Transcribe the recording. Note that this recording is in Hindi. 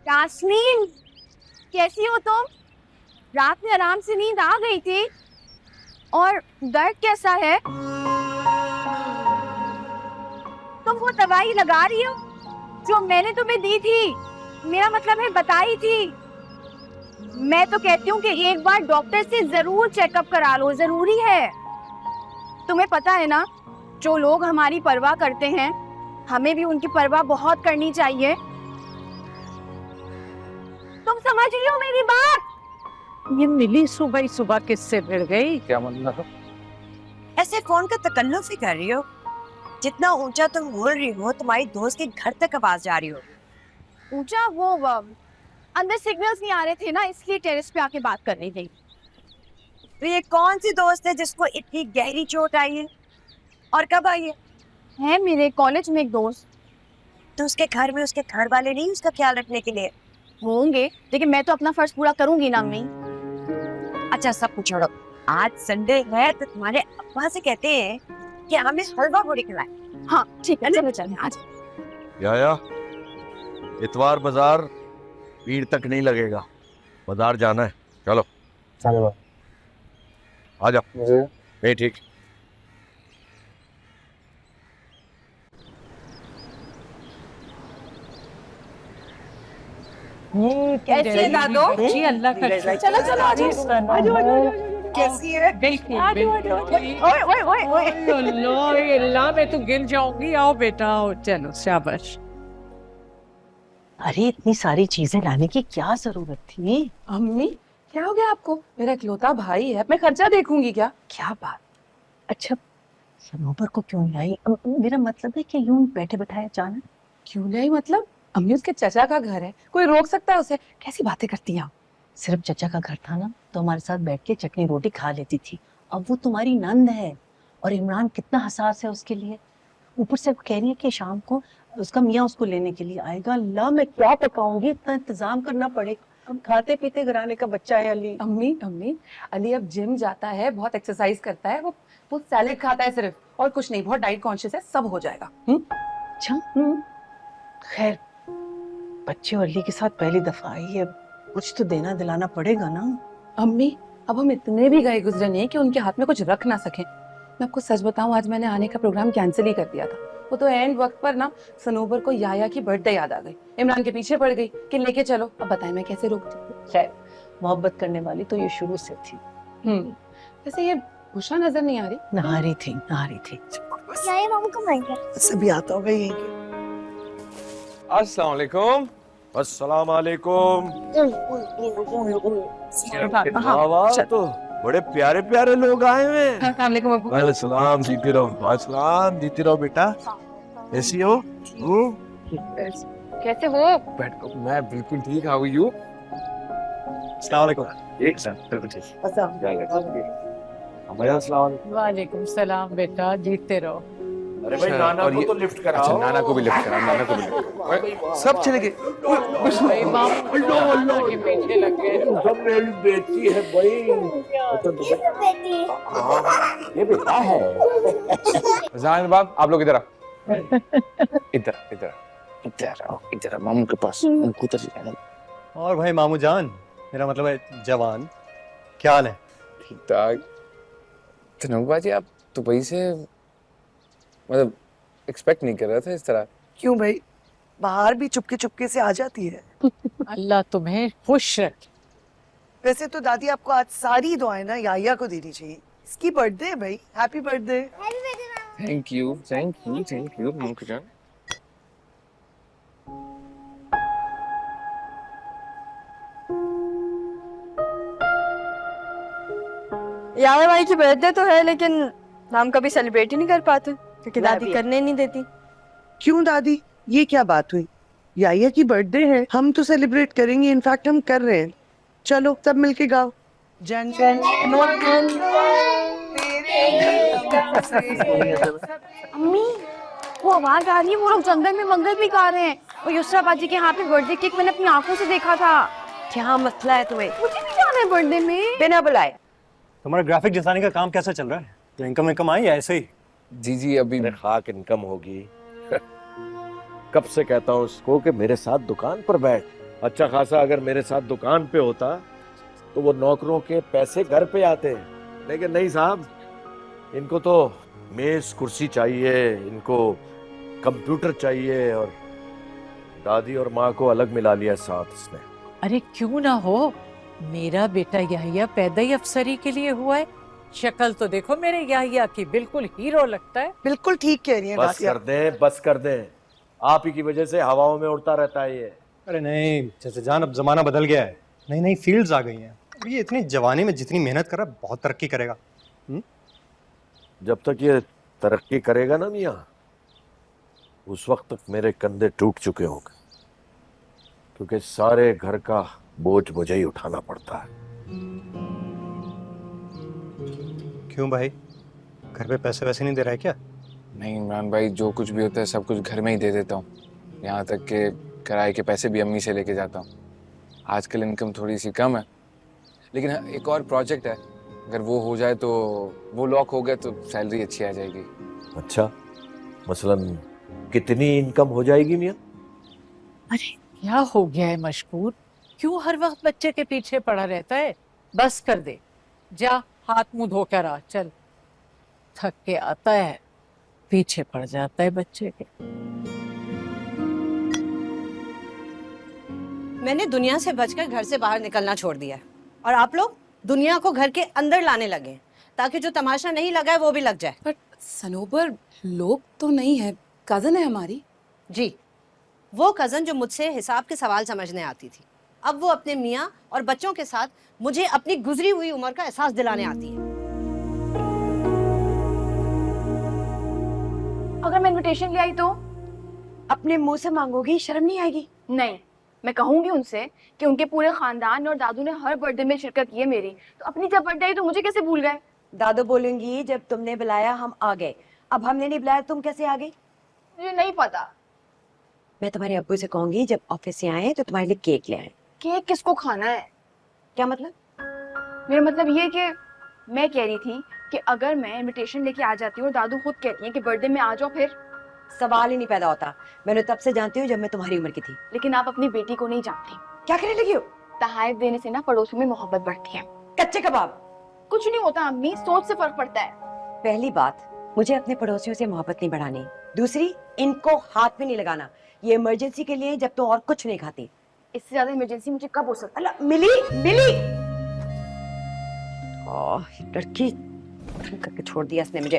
यास्मीन, कैसी हो तुम? रात में आराम से नींद आ गई थी? और दर्द कैसा है? तुम वो दवाई लगा रही हो जो मैंने तुम्हें दी थी? मेरा मतलब है बताई थी। मैं तो कहती हूँ कि एक बार डॉक्टर से जरूर चेकअप करा लो, जरूरी है। तुम्हें पता है ना, जो लोग हमारी परवाह करते हैं, हमें भी उनकी परवाह बहुत करनी चाहिए। तुम समझ रही हो मेरी बात? ये मिली सुबह ही सुबह किससे भिड़ गई? क्या मतलब? ऐसे फोन का तकल्लुफ ही कर रही हो? जितना ऊंचा तुम बोल रही हो, तुम्हारी दोस्त के घर तक आवाज जा रही हो। ऊंचा वो अंदर सिग्नल्स नहीं आ रहे थे ना, इसलिए टेरेस पे आके बात कर रही थी। तो ये कौन सी दोस्त है जिसको इतनी गहरी चोट आई है और कब आई है? मेरे कॉलेज में एक दोस्त। तो उसके घर में उसके घर वाले नहीं उसका ख्याल रखने के लिए? होंगे, लेकिन मैं तो अपना फर्ज पूरा करूंगी ना अम्मी। अच्छा सब कुछ छोड़ो, आज संडे है तो तुम्हारे अब्बा से कहते हैं कि हमें हलवा पूरी खिलाए। हाँ ठीक है, चलो चले आज। या इतवार बाजार भीड़ तक नहीं लगेगा, बाजार जाना है। चलो चलो आ जाओ। नहीं ठीक। कैसी दादो? जी अल्लाह का चलो चलो आजो। कैसी है? ओए ओए ओए ओए। अल्लाह मैं तो गिर जाऊंगी। आओ बेटा आओ, चलो शाबाश। अरे इतनी सारी चीजें लाने की क्या जरूरत थी? अम्मी क्या हो गया आपको? मेरा इकलौता भाई है, मैं खर्चा देखूंगी क्या? क्या बात? अच्छा सनोबर को क्यों नहीं आई? मेरा मतलब है कि यूं बैठे बैठाए अचानक क्यों नहीं मतलब? अम्मी उसके चचा का घर है, कोई रोक सकता है उसे? कैसी बातें करती हैं आप? सिर्फ चचा का घर था ना तो हमारे साथ बैठ के चटनी रोटी खा लेती थी। अब वो तुम्हारी नंद है और इमरान कितना हसास है उसके लिए। ऊपर से वो कह रही है कि शाम को उसका मियाँ उसको लेने के लिए आएगा। अल्लाह मैं क्या पकाऊंगी, इतना इंतजाम करना पड़ेगा। अब खाते पीते घराने का बच्चा है अली। अम्मी अली अब जिम जाता है, बहुत एक्सरसाइज करता है, वो सैलेड खाता है सिर्फ और कुछ नहीं, बहुत डाइट कॉन्शियस है, सब हो जाएगा। अच्छा खैर बच्चे और अली के साथ पहली दफा आई है, कुछ तो देना दिलाना पड़ेगा ना। अम्मी अब हम इतने भी गए गुजरे नहीं कि उनके हाथ में कुछ रख ना सके। मैं आपको सच बताऊं, आज मैंने आने का प्रोग्राम कैंसिल ही कर दिया था। वो तो एंड वक्त पर ना सनोबर को याया की बर्थडे याद आ गई, इमरान के पीछे पड़ गई कि लेके चलो। अब बताएं मैं कैसे रोकती? खैर मोहब्बत करने वाली तो ये शुरू से थी। वैसे ये गुस्सा नजर नहीं आ रही? नहा रही थी। याया मामू कब आएंगे? सभी आता होगा यही। अस्सलाम वालेकुम। अस्सलाम वालेकुम। वाह, तो बड़े प्यारे प्यारे लोग आए हुए हैं। अस्सलाम वालेकुम अब्बू। वालेकुम सलाम, जीती रहो। अस्सलाम, जीती रहो बेटा। कैसी हो? कैसे हो? बैठो। मैं बिल्कुल ठीक। How are you? अस्सलाम वालेकुम। एक साथ बिल्कुल ठीक। वालेकुम सलाम बेटा, जीते रहो। अरे भाई नाना को तो लिफ्ट कराओ। अच्छा नाना को भी लिफ्ट कराओ, नाना को भी लिफ्ट। सब चले गए। भाई मामू नाना के पीछे लग गए। सब मेरी बेटी है भाई। ये बेटा है। जान बाब, आप लोग इधर आओ। इधर इधर इधर आओ, इधर मामू के पास। उनको तो जाना। और भाई मामू जान, मेरा मतलब है जवान, क्या हाल है? ठीक ठाक। तनुबा जी आप दुबई से मतलब एक्सपेक्ट नहीं कर रहा था इस तरह। क्यों भाई, बाहर भी चुपके चुपके से आ जाती है। अल्लाह तुम्हें खुश रखे। वैसे तो दादी आपको आज सारी दुआएं ना याया को देनी चाहिए। इसकी बर्थडे है भाई, हैप्पी बर्थडे। थैंक यू मामू जान। याया भाई की बर्थडे तो है, लेकिन हम कभी सेलिब्रेट ही नहीं कर पाते क्योंकि दादी करने नहीं देती। क्यों दादी, ये क्या बात हुई? याया की बर्थडे है, हम तो सेलिब्रेट करेंगे, इनफैक्ट हम कर रहे हैं। चलो सब मिलके गाओ। जन जन अम्मी, वो आवाज आ रही है, वो लोग जंगल में मंगल भी गा रहे हैं और युसरा बाजी के हाथ में बर्थडे केक मैंने अपनी आंखों से देखा था। क्या मसला है तुम्हें? मुझे भी जाना है बर्थडे में। बिना बुलाए। तुम्हारा ग्राफिक डिजाइनिंग का काम कैसा चल रहा है? तो इनकम आई या ऐसे ही? जी अभी अरे खाक इनकम होगी। कब से कहता हूँ उसको कि मेरे साथ दुकान पर बैठ। अच्छा खासा अगर मेरे साथ दुकान पे होता तो वो नौकरों के पैसे घर पे आते, लेकिन नहीं साहब, इनको तो मेज कुर्सी चाहिए, इनको कंप्यूटर चाहिए, और दादी और माँ को अलग मिला लिया साथ इसने। अरे क्यों ना हो, मेरा बेटा याहिया पैदा ही अफसरी के लिए हुआ है। शक्ल तो देखो मेरे याहिया की, बिल्कुल हीरो लगता है। बिल्कुल ठीक कह रही है बस गासिया। कर दें, बस कर दें, आप ही की वजह से हवाओं में उड़ता रहता है ये। अरे नहीं चाचा जान, अब जमाना बदल गया है, नई नई फील्ड्स आ गई हैं। अब ये इतनी जवानी में जितनी मेहनत कर रहा है बहुत तरक्की करेगा। जब तक ये तरक्की करेगा ना मियाँ, उस वक्त तक मेरे कंधे टूट चुके होंगे, क्योंकि सारे घर का बोझ मुझे ही उठाना पड़ता है। क्यों भाई, घर पे पैसे वैसे नहीं दे रहा है क्या? नहीं इमरान भाई, जो कुछ भी होता है सब कुछ घर में ही दे देता हूँ। यहाँ तक के किराए के पैसे भी अम्मी से लेके जाता हूँ। आजकल इनकम थोड़ी सी कम है, लेकिन हाँ, एक और प्रोजेक्ट है, अगर वो हो जाए तो, वो लॉक हो गया तो सैलरी अच्छी आ जाएगी। अच्छा, मसलन कितनी इनकम हो जाएगी मियाँ? अरे क्या हो गया है मशकूर, क्यों हर वक्त बच्चे के पीछे पड़ा रहता है? बस कर दे, जा हाथ मुंह धो कर आ, चल। थक के आता है, पीछे पड़ जाता है बच्चे के। मैंने दुनिया से बचकर घर से बाहर निकलना छोड़ दिया है, और आप लोग दुनिया को घर के अंदर लाने लगे हैं, ताकि जो तमाशा नहीं लगा है वो भी लग जाए। बट सनोबर लोग तो नहीं है, कजन है हमारी। जी, वो कजन जो मुझसे हिसाब के सवाल समझने आती थी, अब वो अपने मियाँ और बच्चों के साथ मुझे अपनी गुजरी हुई उम्र का एहसास दिलाने आती है। अगर मैं इनविटेशन ले आई तो? अपने मुंह से मांगोगी, शर्म नहीं आएगी? नहीं, मैं कहूंगी उनसे कि उनके पूरे खानदान ने और दादू ने हर बर्थडे में शिरकत की है मेरी, तो अपनी जब बर्थडे आई तो मुझे कैसे भूल गए? दादू बोलेंगी जब तुमने बुलाया हम आ गए, अब हमने नहीं बुलाया तुम कैसे आ गई? मुझे नहीं पता। मैं तुम्हारे अब्बू से कहूंगी जब ऑफिस से आए तो तुम्हारे लिए केक ले आए। केक किसको खाना है? क्या मतलब? मेरा मतलब ये कि मैं कह रही थी कि अगर मैं इनविटेशन लेके आ जाती हूँ और दादू खुद कहती हैं कि बर्थडे में आ जाओ, फिर सवाल ही नहीं पैदा होता। मैंने तब से जानती हूँ जब मैं तुम्हारी उम्र की थी। लेकिन आप अपनी बेटी को नहीं जानती। क्या करने लगी हो? तहाइफ देने से ना पड़ोसियों में मोहब्बत बढ़ती है। कच्चे कबाब। कुछ नहीं होता अम्मी, सोच से फर्क पड़ता है। पहली बात, मुझे अपने पड़ोसियों से मोहब्बत नहीं बढ़ानी। दूसरी, इनको हाथ में नहीं लगाना, ये इमरजेंसी के लिए जब तो और कुछ नहीं खाती। इससे ज्यादा इमरजेंसी मुझे कब हो सकती है? अल्लाह, मिली लड़की करके छोड़ दिया इसने मुझे।